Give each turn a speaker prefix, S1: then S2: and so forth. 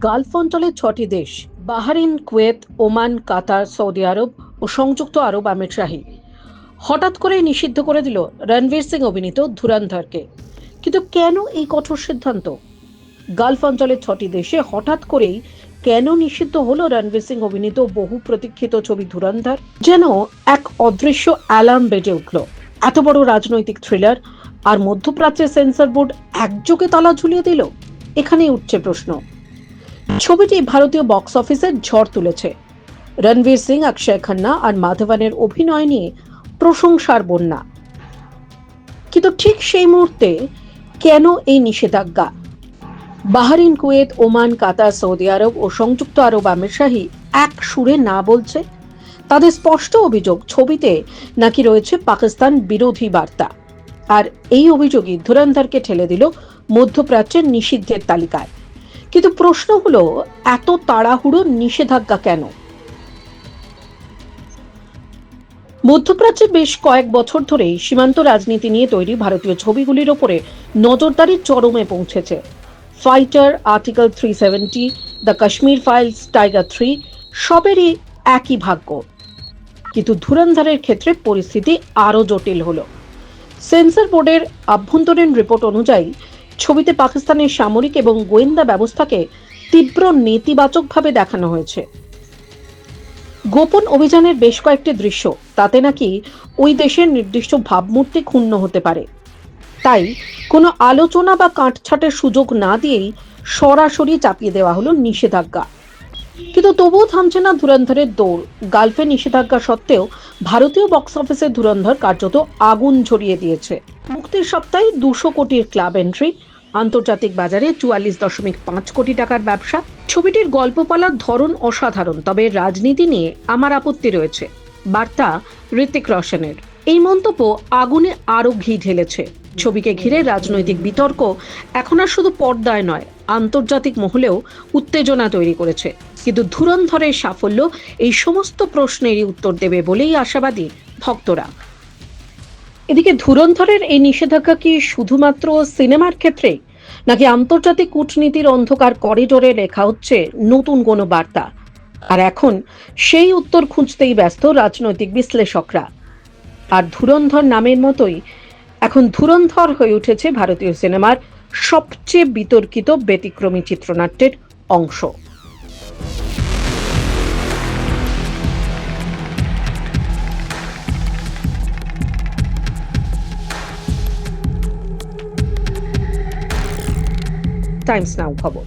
S1: Gulf অঞ্চলের ৬টি দেশ বাহরাইন, কুয়েত, ওমান, কাতার, সৌদি আরব ও সংযুক্ত আরব আমিরশাহী হঠাৎ করে নিষিদ্ধ করে দিল রণবীর সিং অভিনীত ধুরন্ধরকে। কিন্তু কেন এই কঠোর সিদ্ধান্ত? গালফ অঞ্চলের ৬টি দেশে হঠাৎ করেই কেন নিষিদ্ধ হলো রণবীর সিং অভিনীত বহু প্রতীক্ষিত ছবি ধুরন্ধর? যেন এক অদৃশ্য অ্যালার্ম বেজে উঠল। এত বড় রাজনৈতিক থ্রিলার আর মধ্যপ্রাচ্যের সেন্সর বোর্ড একযোগে তালা ঝুলিয়ে দিল। এখানেই উঠছে প্রশ্ন। ছবিটি ভারতীয় বক্স অফিসে ঝড় তুলেছে। রণবীর সিং, অক্ষয় খান্না আর মাধবনের অভিনয় নিয়ে প্রশংসার বন্যা। কিন্তু ঠিক সেই মুহূর্তে কেন এই নিষেধাজ্ঞা? বাহরাইন, কুয়েত, ওমান, কাতার, সৌদি আরব ও সংযুক্ত আরব আমিরশাহী এক সুরে না বলছে। তাদের স্পষ্ট অভিযোগ, ছবিতে নাকি রয়েছে পাকিস্তান বিরোধী বার্তা। আর এই অভিযোগই ধুরন্ধরকে ঠেলে দিল মধ্যপ্রাচ্যের নিষিদ্ধের তালিকায়। কিন্তু প্রশ্ন হলো, এত তাড়াহুড়ো নিষেধাজ্ঞা কেন? মধ্যপ্রাচ্যে বেশ কয়েক বছর ধরেই সীমান্ত রাজনীতি নিয়ে তৈরি ভারতীয় ছবিগুলির ওপরে নজরদারি চরমে পৌঁছেছে। Fighter, article 370, the Kashmir files, tiger 3 সবেরই একই ভাগ্য। কিন্তু ধুরন্ধরের ক্ষেত্রে পরিস্থিতি আরও জটিল হলো। সেন্সর বোর্ডের আভ্যন্তরীণ রিপোর্ট অনুযায়ী ছবিতে পাকিস্তানের সামরিক এবং গোয়েন্দা ব্যবস্থাকে তীব্র নেতিবাচকভাবে দেখানো হয়েছে। গোপন অভিযানের বেশ কয়েকটি দৃশ্য, তাতে নাকি ওই দেশের নির্দিষ্ট ভাবমূর্তি ক্ষুণ্ণ হতে পারে। তাই কোনো আলোচনা বা কাটছাটের সুযোগ না দিয়েই সরাসরি চাপিয়ে দেওয়া হলো নিষেধাজ্ঞা। কিন্তু তবুও থামছে না ধুরন্ধরের দৌড়। গালফে নিষেধাজ্ঞা সত্ত্বেও ভারতীয় বক্স অফিসে ধুরন্ধর কার্যত আগুন ঝরিয়ে দিয়েছে। মুক্তির সপ্তাহে 200 কোটির ক্লাব এন্ট্রি, আন্তর্জাতিক বাজারে 44.5 কোটি টাকার ব্যবসা। ছবিটির গল্প বলার ধরন অসাধারণ, তবে রাজনীতি নিয়ে আমার আপত্তি রয়েছে। বার্তা ঋতিক রোশনের। এই মন্তব্য আগুনে আরো ঘি ঢেলেছে। ছবিকে ঘিরে রাজনৈতিক বিতর্ক এখন আর শুধু পর্দায় নয়, আন্তর্জাতিক মহলেও উত্তেজনা তৈরি করেছে। কিন্তু ধুরন্ধরের সাফল্য এই সমস্ত প্রশ্নেরই উত্তর দেবে বলেই আশাবাদী ভক্তরা। এদিকে ধুরন্ধরের এই নিষেধাজ্ঞা কি শুধুমাত্র সিনেমার ক্ষেত্রে, নাকি আন্তর্জাতিক কূটনীতির অন্ধকার করিডোরে লেখা হচ্ছে নতুন কোনো বার্তা? আর এখন সেই উত্তর খুঁজতেই ব্যস্ত রাজনৈতিক বিশ্লেষকরা। আর ধুরন্ধর নামের মতোই এখন ধুরন্ধর হয়ে উঠেছে ভারতীয় সিনেমার সবচেয়ে বিতর্কিত ব্যতিক্রমী চিত্রনাট্যের অংশ। টাইমস নাও খবর।